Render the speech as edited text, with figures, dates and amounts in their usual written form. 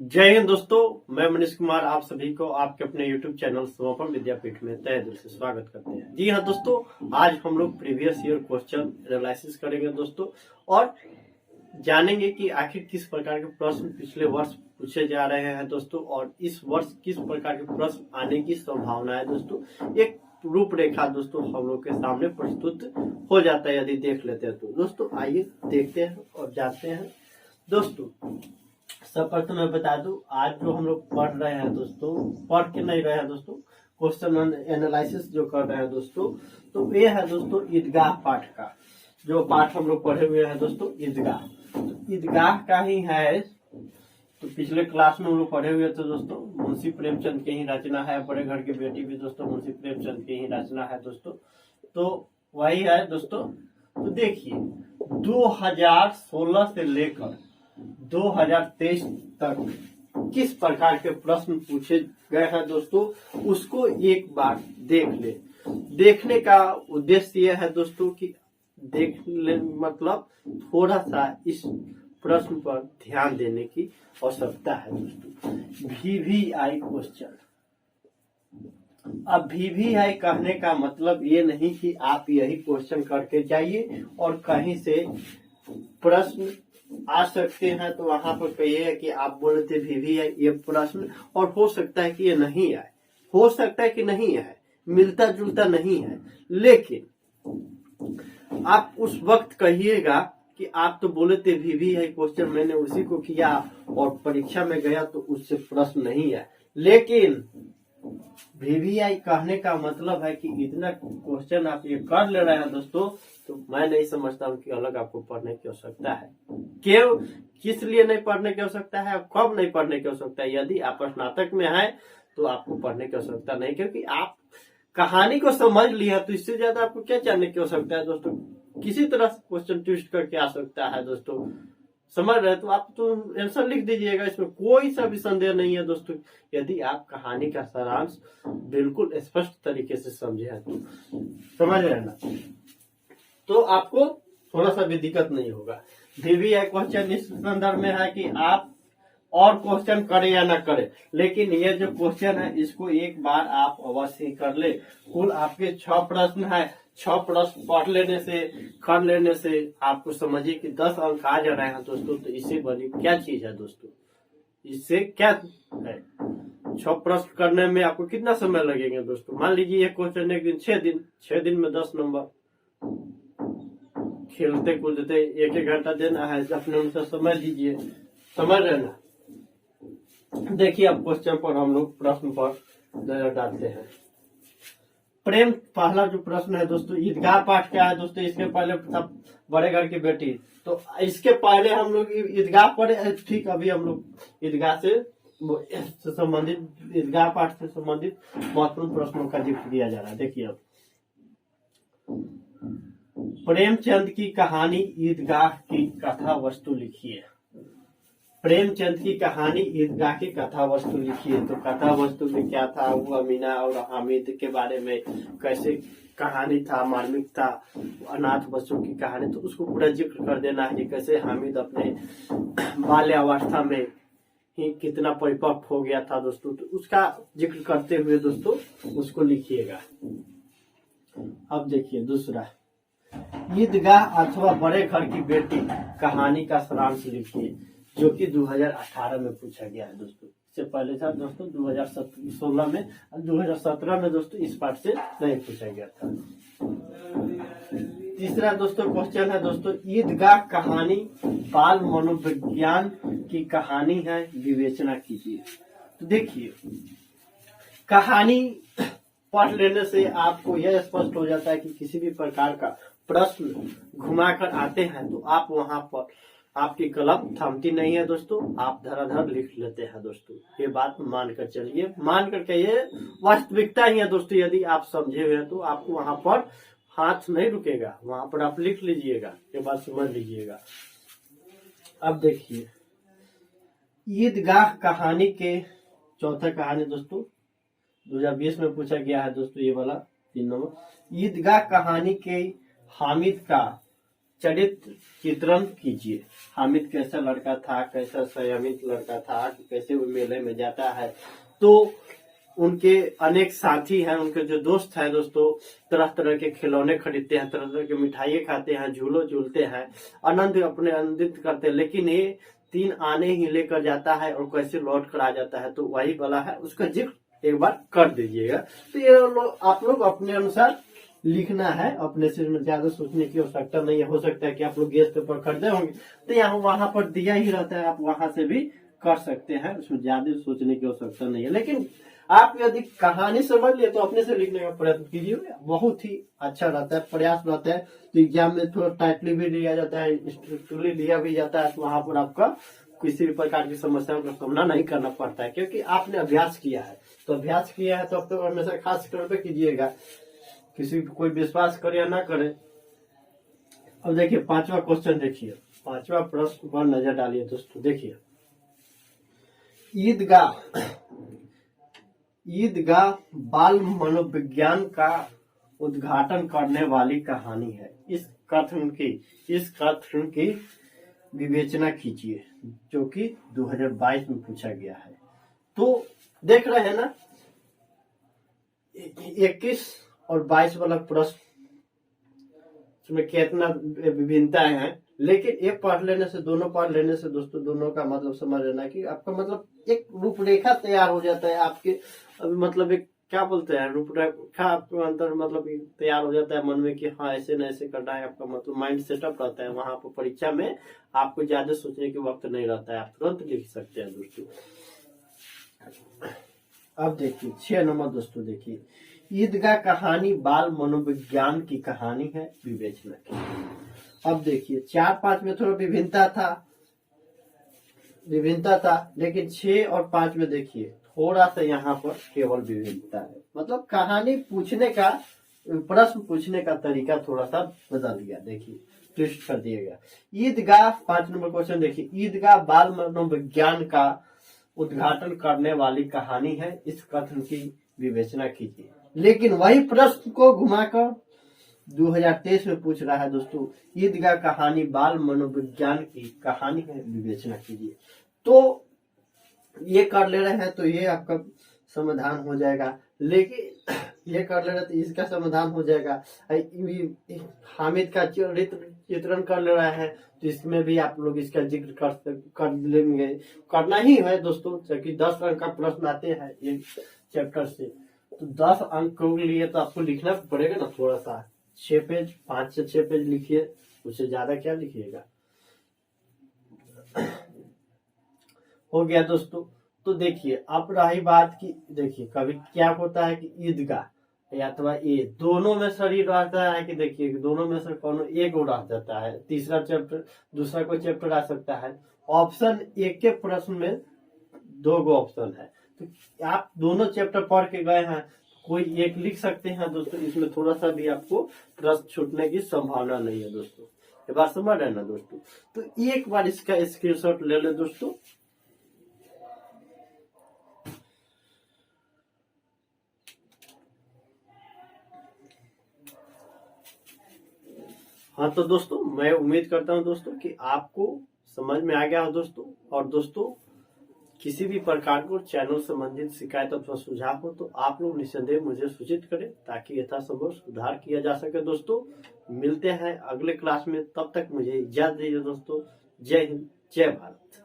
जय हिंद दोस्तों, मैं मनीष कुमार आप सभी को आपके अपने YouTube चैनल समापन विद्यापीठ में तहे दिल से स्वागत करते हैं। जी हाँ दोस्तों, आज हम लोग प्रीवियस ईयर क्वेश्चन एनालिसिस करेंगे दोस्तों और जानेंगे कि आखिर किस प्रकार के प्रश्न पिछले वर्ष पूछे जा रहे हैं दोस्तों और इस वर्ष किस प्रकार के प्रश्न आने की संभावना है दोस्तों। एक रूपरेखा दोस्तों हम लोग के सामने प्रस्तुत हो जाता है यदि देख लेते हैं तो। दोस्तों आइए देखते हैं और जानते हैं दोस्तों। सब प्रथम मैं बता दूं, आज जो हम लोग पढ़ रहे हैं दोस्तों, पढ़ के नहीं रहे हैं दोस्तों, क्वेश्चन एनालिसिस जो कर रहे हैं दोस्तों, तो ये है दोस्तों ईदगाह पाठ का जो पाठ हम लोग पढ़े हुए हैं दोस्तों। ईदगाह तो ईदगाह का ही है। तो पिछले क्लास में हम लोग पढ़े हुए थे दोस्तों, मुंशी प्रेमचंद की ही रचना है। बड़े घर की बेटी भी दोस्तों मुंशी प्रेमचंद की ही रचना है दोस्तों। तो वही है दोस्तों। तो देखिए 2016 से लेकर 2023 तक किस प्रकार के प्रश्न पूछे गए हैं दोस्तों, उसको एक बार देख ले। देखने का उद्देश्य यह है दोस्तों कि देख ले मतलब थोड़ा सा इस प्रश्न पर ध्यान देने की आवश्यकता है दोस्तों। VVI question. अब VVI कहने का मतलब ये नहीं कि आप यही क्वेश्चन करके जाइए और कहीं से प्रश्न आ सकते हैं तो वहां पर कहिए कि आप बोले थे VVI ये प्रश्न, और हो सकता है कि ये नहीं आए, हो सकता है कि नहीं आए, मिलता जुलता नहीं है, लेकिन आप उस वक्त कहिएगा कि आप तो बोले थे VVI क्वेश्चन, मैंने उसी को किया और परीक्षा में गया तो उससे प्रश्न नहीं आया। लेकिन VVI कहने का मतलब है कि इतना क्वेश्चन आप ये कर ले रहे हैं दोस्तों, तो मैं नहीं समझता हूँ कि अलग आपको पढ़ने की आवश्यकता है। क्यों, किस लिए नहीं पढ़ने की आवश्यकता है, कब नहीं पढ़ने की आवश्यकता है। यदि आप स्नातक में है तो आपको पढ़ने की आवश्यकता नहीं, क्योंकि आप कहानी को समझ लिया तो इससे ज्यादा आपको क्या जानने की आवश्यकता है दोस्तों। किसी तरह से क्वेश्चन ट्विस्ट करके आ सकता है दोस्तों, समझ रहे तो आप तो आंसर लिख दीजिएगा, इसमें कोई सा भी संदेह नहीं है दोस्तों। यदि आप कहानी का सारांश बिल्कुल स्पष्ट तरीके से समझे हैं तो समझ रहे ना, तो आपको थोड़ा सा भी दिक्कत नहीं होगा। VVI क्वेश्चन इस संदर्भ में है कि आप और क्वेश्चन करें या ना करें, लेकिन ये जो क्वेश्चन है इसको एक बार आप अवश्य कर ले। कुल आपके 6 प्रश्न है, 6 प्रश्न पढ़ लेने से कर लेने से आपको समझिए कि 10 अंक आ जा रहे हैं दोस्तों। तो इससे बड़ी क्या चीज है दोस्तों, इससे क्या है। 6 प्रश्न करने में आपको कितना समय लगेगा दोस्तों। मान लीजिए ये क्वेश्चन एक दिन 6 दिन में 10 नंबर, खेलते कूदते 1-1 घंटा देना है, अपने अनुसार समझ लीजिए, समझ रहे ना। देखिए अब क्वेश्चन पर हम लोग प्रश्न पर नजर डालते हैं। प्रेम, पहला जो प्रश्न है दोस्तों, ईदगाह पाठ क्या है दोस्तों। इसके पहले बड़े घर की बेटी, तो इसके पहले हम लोग ईदगाह पढ़े, ठीक। अभी हम लोग ईदगाह से संबंधित, ईदगाह पाठ से संबंधित महत्वपूर्ण प्रश्नों का जिक्र दिया जा रहा है। देखिए अब प्रेमचंद की कहानी ईदगाह की कथा वस्तु लिखिए। प्रेमचंद की कहानी ईदगाह की कथा वस्तु लिखिए। तो कथा वस्तु में क्या था, वो अमीना और हामिद के बारे में कैसे कहानी था, मार्मिक था, अनाथ बच्चों की कहानी, तो उसको पूरा जिक्र कर देना है कि कैसे हामिद अपने बाल्यावस्था में ही कितना परिपक्व हो गया था दोस्तों। तो उसका जिक्र करते हुए दोस्तों उसको लिखिएगा। अब देखिए दूसरा, ईदगाह अथवा बड़े घर की बेटी कहानी का सारांश लिखिए, जो कि 2018 में पूछा गया है दोस्तों। इससे पहले था दोस्तों 2016 में, 2017 में दोस्तों इस पाठ से नहीं पूछा गया था। तीसरा दोस्तों क्वेश्चन है दोस्तों, ईदगाह कहानी बाल मनोविज्ञान की कहानी है, विवेचना कीजिए। तो देखिए कहानी पढ़ लेने से आपको यह स्पष्ट हो जाता है कि किसी भी प्रकार का प्रश्न घुमाकर आते हैं तो आप वहां पर आपकी कलम थमती नहीं है दोस्तों, आप धराधर लिख लेते हैं दोस्तों। ये बात मानकर चलिए, मान करके ये वास्तविकता ही है दोस्तों। यदि आप समझे हुए हैं तो आपको वहां पर हाथ नहीं रुकेगा, वहां पर आप लिख लीजिएगा, ये बात समझ लीजिएगा। अब देखिए ईदगाह कहानी के चौथा कहानी दोस्तों 2020 में पूछा गया है दोस्तों, ये वाला 3 नंबर। ईदगाह कहानी के हामिद का चरित्र चित्रण कीजिए। हामिद कैसा लड़का था, कैसा संयमित लड़का था, कैसे वो मेले में जाता है, तो उनके अनेक साथी हैं, उनके जो दोस्त हैं दोस्तों, तरह तरह के खिलौने खरीदते हैं, तरह तरह की मिठाइयाँ खाते हैं, झूलो झूलते हैं, आनंद अपने आनंदित करते हैं, लेकिन ये 3 आने ही लेकर जाता है और कैसे लौट कर आ जाता है, तो वही वाला है, उसका जिक्र एक बार कर दीजिएगा। तो ये आप लोग अपने अनुसार लिखना है, अपने से ज्यादा सोचने की आवश्यकता नहीं है। हो सकता है कि आप लोग गैस पेपर खरीदे होंगे तो यहाँ वहां पर दिया ही रहता है, आप वहां से भी कर सकते हैं, उसमें ज्यादा सोचने की आवश्यकता नहीं है। लेकिन आप यदि कहानी समझ लिए तो अपने से लिखने का प्रयत्न कीजिए, बहुत ही अच्छा रहता है, प्रयास रहता है। तो एग्जाम में थोड़ा टाइटली भी लिया जाता है, स्ट्रिक्टली लिया भी जाता है, तो वहां पर आपका किसी भी प्रकार की समस्याओं का सामना नहीं करना पड़ता है, क्योंकि आपने अभ्यास किया है। तो अभ्यास किया है तो अब तो हमेशा खास तौर पर कीजिएगा, किसी कोई विश्वास करे या ना करे। अब देखिए 5वां क्वेश्चन देखिए, 5वां प्रश्न पर नजर डालिए दोस्तों। देखिए, ईदगाह बाल मनोविज्ञान का उद्घाटन करने वाली कहानी है। इस कथन की विवेचना कीजिए, जो कि 2022 में पूछा गया है। तो देख रहे हैं ना, 21 और 22 वाला प्रश्न में कितना विभिन्नताएं हैं, लेकिन एक पढ़ लेने से, दोनों पढ़ लेने से दोस्तों, दोनों का मतलब समझ लेना कि आपका मतलब एक रूपरेखा तैयार हो जाता है आपके, मतलब एक क्या बोलते हैं, रूपरेखा आपके अंदर मतलब तैयार हो जाता है मन में कि हाँ ऐसे न ऐसे करना है। आपका मतलब माइंड सेटअप रहता है, वहां पर परीक्षा में आपको ज्यादा सोचने के वक्त नहीं रहता है, आप तुरंत लिख सकते हैं दोस्तों। अब देखिए 6 नंबर दोस्तों, देखिए ईदगाह कहानी बाल मनोविज्ञान की कहानी है, विवेचना की। अब देखिए 4-5 में थोड़ा विभिन्नता था, लेकिन 6 और 5 में देखिए थोड़ा सा यहाँ पर केवल विभिन्नता है, मतलब कहानी पूछने का, प्रश्न पूछने का तरीका थोड़ा सा बदल दिया। देखिए ट्विस्ट कर दिएगा। ईदगाह 5 नंबर क्वेश्चन देखिए, ईदगाह बाल मनोविज्ञान का उद्घाटन करने वाली कहानी है, इस कथन की विवेचना कीजिए। लेकिन वही प्रश्न को घुमाकर 2023 में पूछ रहा है दोस्तों, ईदगाह कहानी बाल मनोविज्ञान की कहानी है, विवेचना कीजिए। तो ये कर ले रहे हैं तो ये आपका समाधान हो जाएगा, लेकिन ये कर ले रहे तो इसका समाधान हो जाएगा। हामिद का चित्रण कर ले रहा है तो इसमें भी आप लोग इसका जिक्र कर लेंगे, करना ही है दोस्तों, क्योंकि 10 अंक का प्रश्न आते हैं एक चैप्टर से, तो 10 अंक के लिए तो आपको लिखना पड़ेगा ना थोड़ा सा। 6 पेज, 5 से 6 पेज लिखिए, उससे ज्यादा क्या लिखिएगा। हो गया दोस्तों। तो देखिए अब रही बात की, देखिए कभी क्या होता है कि ईदगाह या अथवा ये दोनों में शरीर रहता है कि देखिए दोनों में से कोनो एक रह जाता है, तीसरा चैप्टर, दूसरा कोई चैप्टर आ सकता है। ऑप्शन एक के प्रश्न में 2 ऑप्शन है, तो आप दोनों चैप्टर पढ़ के गए हैं, कोई एक लिख सकते हैं दोस्तों, इसमें थोड़ा सा भी आपको प्रश्न छूटने की संभावना नहीं है दोस्तों। ये बात समझ रहे हैं ना दोस्तों। तो एक बार इसका स्क्रीनशॉट ले ले दोस्तों। हाँ तो दोस्तों, मैं उम्मीद करता हूं दोस्तों कि आपको समझ में आ गया हो दोस्तों। और दोस्तों किसी भी प्रकार को चैनल संबंधित शिकायत अथवा सुझाव हो तो आप लोग निस्संदेह मुझे सूचित करें, ताकि यथासंभव सुधार किया जा सके दोस्तों। मिलते हैं अगले क्लास में, तब तक मुझे इजाजत दीजिए दोस्तों। जय हिंद, जय भारत।